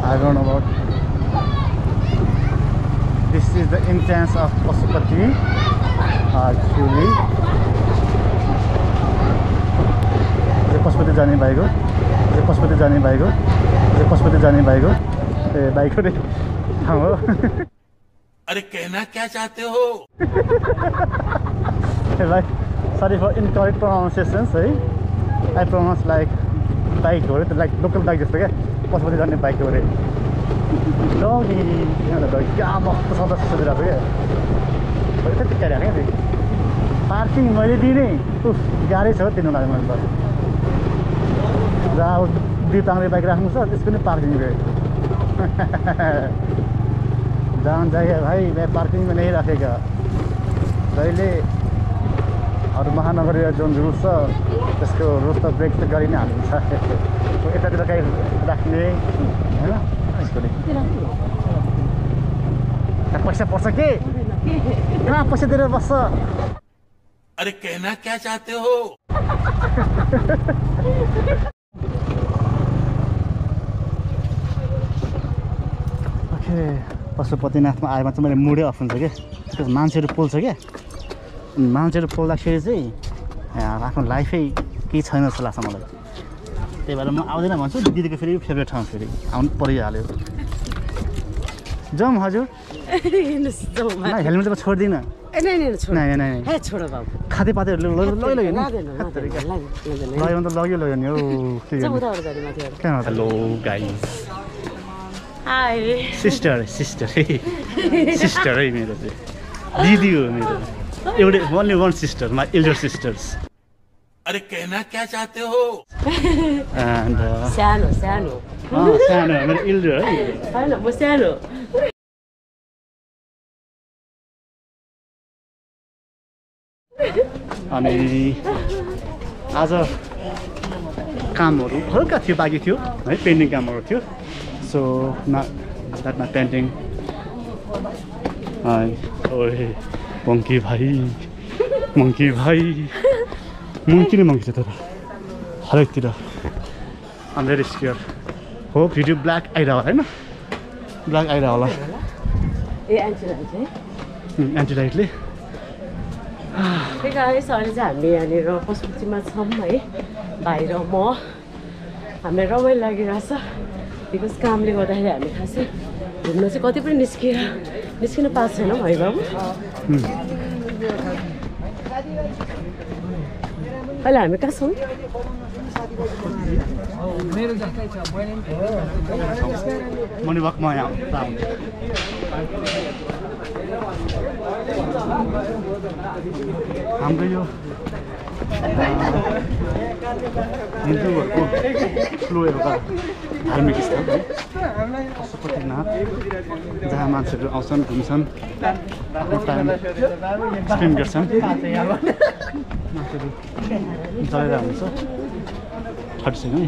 I don't know about. This is the entrance of Pashupati. Actually, Pashupati जाने bike हो. Pashupati जाने bike हो. Pashupati जाने bike हो. बाइक हो रे. हाँ हो. अरे कहना क्या चाहते हो? Like, sorry for incorrect pronunciations. I pronounce like bike हो रे, like local bike जस्तो क्या. Pashupati जाने बाइक हो रे. Logi, यहाँ तो क्या मस्त सौदा सुधिरहेको क्या. त्यति क्या क्या त्यो पार्किङ मैले दिने उफ गाह्रै छ दिनु लागि मैले त जहाँ अब दुई ताङ्रे बाइक राख्नु छ त्यसको नि पार्किङ गयो जहाँ जाए भाइ मैं पार्किङ में नहीं राखेगा जहिले अरू महानगरीय जुन रुल्स छ त्यसको रुल्स त ब्रेक त गरि नै हालिन्छ यतातिर कहीँ राख्ने हैन यसको पैसा पर्छ के कहाँ पैसा दिएर बस्छ अरे कहना क्या चाहते हो ओके पशुपतिनाथमा आएमा चाहिँ मैले मुडै अफ हुन्छ क्या त्यो मान्छेहरू पोल्छ क्या मान्छेहरू पोल्दाखेरि चाहिँ आफ्नो लाइफै केही छैन जस्तो लाग्छ मलाई त्यही भएर म आउँदैन भन्छु दिदीको फेरि फेभरेट ठाउँ फेरि आउनु परिहाल्यो जाउँ हजुर हेलमेट त छोड्दिनँ खातेपातेहरू लग्यो भने त लग्यो नि हौ हेलो गाइस सिस्टर है मेरो चाहिँ दिदी हो मेरो एउटै only one sister my elder sisters अरे कहना क्या चाहते हो एन्ड सानो मेरो एल्डर है हैन म सानो अनि आज कामहरू हल्का थियो बाँकी थियो है पेन्टिङ कामहरू थियो सो द्याट माई पेन्टिङ ओए मङ्की भाइ मङ्की नै मङ्की छ तर हरेकतिर आम भेरी स्क्योर हो भिडियो ब्ल्याक आइरह होला होइन ब्ल्याक आइरह होला एन्टी लाइटले त्यही कारण अहिले चाहिँ हामी यहाँनिर पशुपतिमा छौँ है भाइ र म हामीलाई रमाइलो लागिरहेछ बिकज कामले गर्दाखेरि हामी खासै घुम्न चाहिँ कति पनि निस्किन पाएको छैनौँ है बाबु अहिले हामी कहाँ छौँ मर्निङ वाकमा यहाँ हाम्रो यो हिन्दूहरूको ठुलो एउटा धार्मिक स्थल है पशुपतिनाथ जहाँ मान्छेहरू आउँछन् घुम्छन् आफ्नो टाइम स्पेन्ड गर्छन् मान्छेहरू चलेर हुन्छ 30 second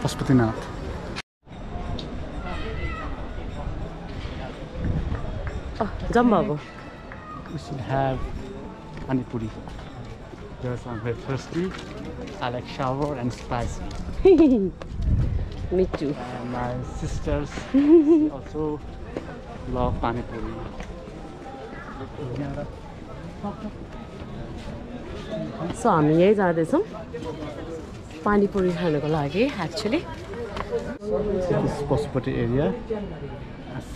Pashupatinath. Oh, jump babu. We should have pani puri. Yes, I'm very thirsty. I like shower and spicy. Me too. My sisters also love pani puri. So हामी यही जाँदैछौँ पानीपुरी खानको लागि एक्चुअली पशुपति एरिया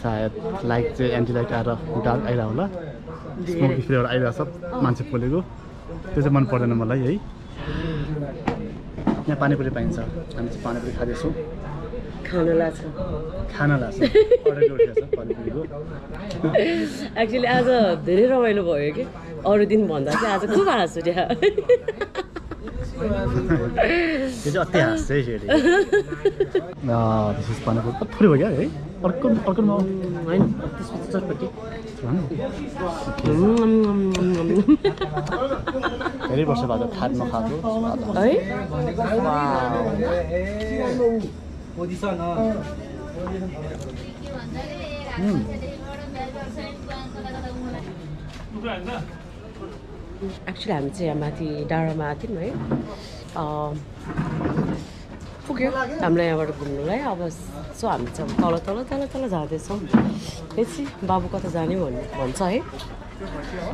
सायद लाइट चाहिँ anti light आएर dark आइरह होला smoky flavour आइरहेछ मान्छे पोलेको त्यो चाहिँ मन पर्दैन मलाई है यहाँ पानीपुरी पाइन्छ हामी चाहिँ पानीपुरी खाँदैछौँ खाना लाग्छ पानीपुरीको एक्चुअली आज धेरै रमाइलो भयो कि अरू दिन भन्दा चाहिँ आज खुब हाँसु त्यो चाहिँ अति हाँस्छ है फेरि विशेष पानीपुरी थोरै भयो क्या है अर्को होइन त्यसपछि चटपटी धेरै वर्ष बाद नखाएको है एक्चुअली हामी चाहिँ यहाँ माथि डाँडामा थियौँ है पुग्यो हामीलाई यहाँबाट घुम्नुलाई अब सो हामी चाहिँ तल तल तल तल जाँदैछौँ एकछिन बाबु कता जाने भन्छ है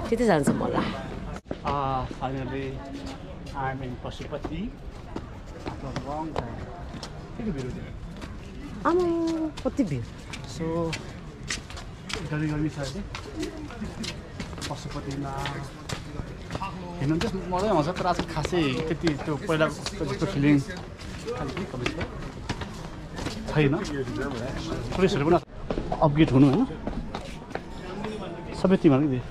त्यतै जान्छ मलाई Finally, I'm in Pashupati after a long time. आमा कति भिड So, गर्मी छ अहिले पशुपतिमा हिँड्नु चाहिँ मजै आउँछ तर आज खासै त्यति त्यो पहिलाको जस्तो फिलिङ खालि कमी छैन टुरिस्टहरू पनि अपग्रेड हुनु होइन सबै तिमीहरू दिए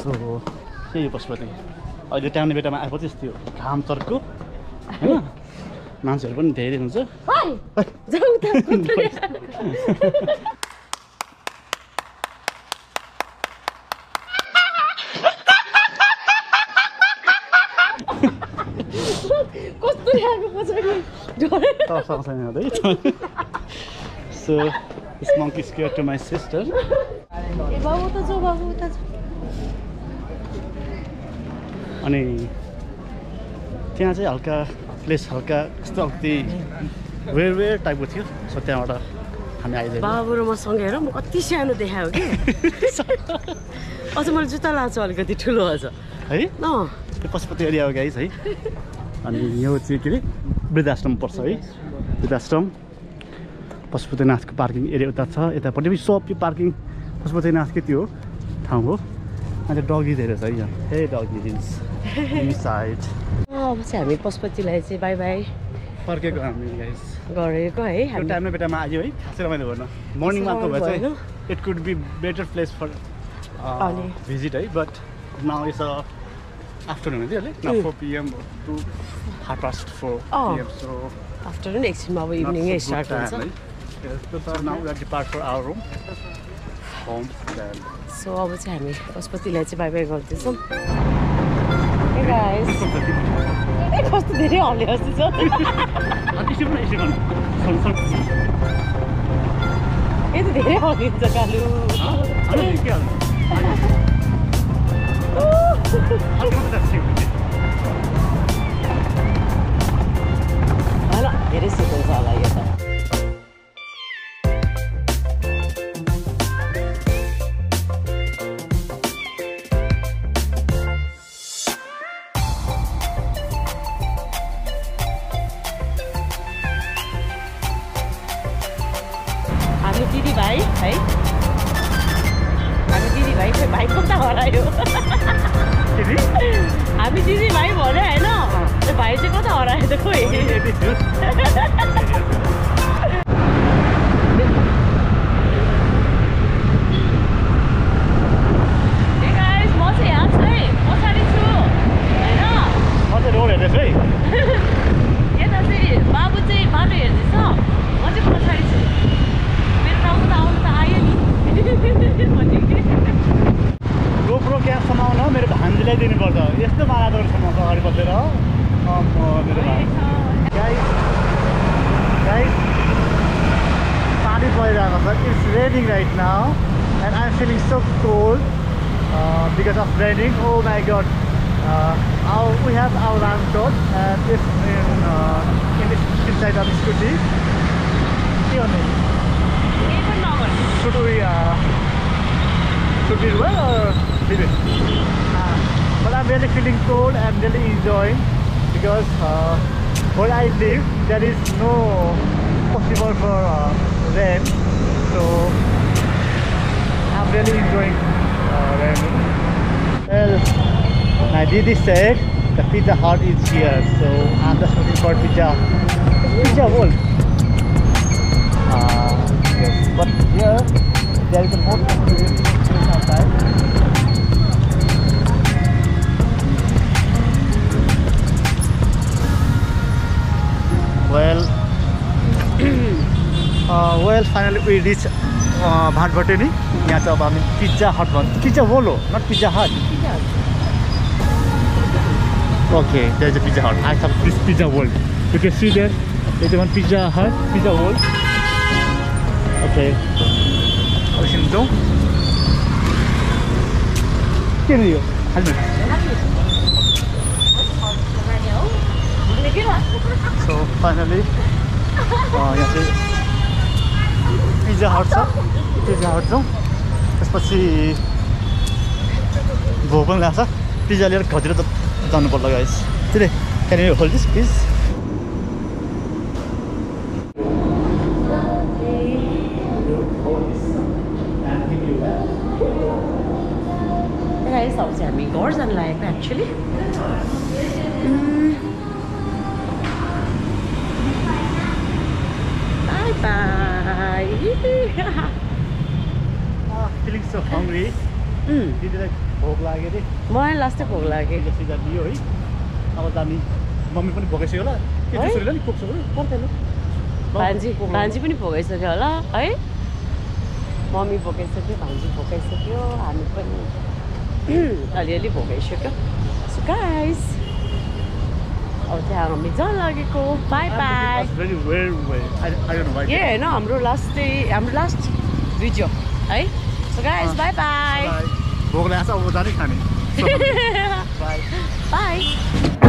सो त्यही पशुपति अहिले टाउने बेटामा आएपछि त्यो घाम चर्को होइन मान्छेहरू पनि धेरै हुन्छ So this monkey is scared to my sister. अनि त्यहाँ चाहिँ हल्का प्लेस हल्का यस्तो अलिकति वेयर टाइपको थियो सो त्यहाँबाट हामी आइदियो बाबु र मसँग हेर म कति सानो देखायो कि अझ मैले जुत्ता लाग्छ अलिकति ठुलो अझ है त्यो पशुपति एरिया हो गाइस है अनि यो चाहिँ के अरे वृद्धाश्रम पर्छ है वृद्धाश्रम पशुपतिनाथको पार्किङ एरिया उता छ यतापट्टि पनि सब यो पार्किङ पशुपतिनाथकै त्यो ठाउँ हो अन्त डगी धेरै छ यहाँ हे डगी हिल्स साइड अब चाहिँ हामी पशुपतिलाई चाहिँ बाई बाई फर्केको हामी गाइस गरेको है त्यो टाइममा बेटामा आयो है खासै रमाइलो भएन मर्निङमा आएको भए चाहिँ it could be better place for visit है बट नाउ इज आफ्टरनुन थियो अहिले 4 PM to 4:30 PM so afternoon एकछिनमा अब इभिनिङै स्टार्ट हुन्छ so now we are depart for our room home then so अब चाहिँ हामी पशुपतिलाई चाहिँ बाई बाई गर्दैछौँ हे गाइस कस्तो धेरै हल्ले जस्तो छ यो त धेरै हल्लिन्छ कालु होला धेरै सुकाउँछ होला यो त दिदी भाइ है हामी दिदी भाइ चाहिँ भाइ कता हरायो हामी दिदी भाइ भन्यो होइन त्यो भाइ चाहिँ कता हरायो त खोइ म चाहिँ यहाँ छु है पछाडि छु होइन म चाहिँ रोड हेर्दैछु है यता चाहिँ बाबु चाहिँ बाटो हेर्दैछ म चाहिँ पछाडि छु रोप्रो क्याब समाउन मेरो भान्जीलाई दिनुपर्छ यस्तो मालादोर समाउँछ अगाडि बसेर मेरो गाइस पानी परिरहेको छ it's raining right now and I am feeling so cold because of raining oh my god we have our raincoat and it's inside of scooty के भन्ने Should we well or leave it? But I'm really feeling cold and really enjoying because where I live there is no possible for rain, so I'm really enjoying rain. Well, my Didi said the Pizza Hut is here, so I'm just looking for pizza world. Yes, but here there is a more experience outside. Well, finally we reached Bhatbhatini. यहाँ चाहिँ अब हामी Pizza Hut भन्छ Pizza World हो not Pizza Hut Okay, there's a Pizza Hut. I have this Pizza World. You can see there. There's one Pizza Hut, Pizza World. Okay. के नि यो खाली सो फाइनली यहाँ चाहिँ पिज्जा हट छ pizza hot जाउँ त्यसपछि भोक पनि लाग्छ पिज्जा लिएर खतिर त जानु पर्ला गाइस त्यही can you hold this please It's our goals and life actually. Bye bye. Feeling so hungry. दिदीलाई भोक लाग्यो रे मलाई लास्टै भोक लाग्यो पिज्जा दियो है अब दामी मम्मी पनि भोकाइसक्यो होला के त्यसरी नि कोक्छ पर्दैन भान्जी पनि भोकाइसक्यो होला है मम्मी भोकाइसक्यो भान्जी भोकाइसक्यो हामी पनि अलिअलि भोकाइसक्यो सो गाइस अब त्यहाँ हामी जान लागेको बाई बाई होइन हाम्रो लास्ट भिडियो है सो गाइस बाई बाई भोक लाग्छ अब जाने खाने बाई बाई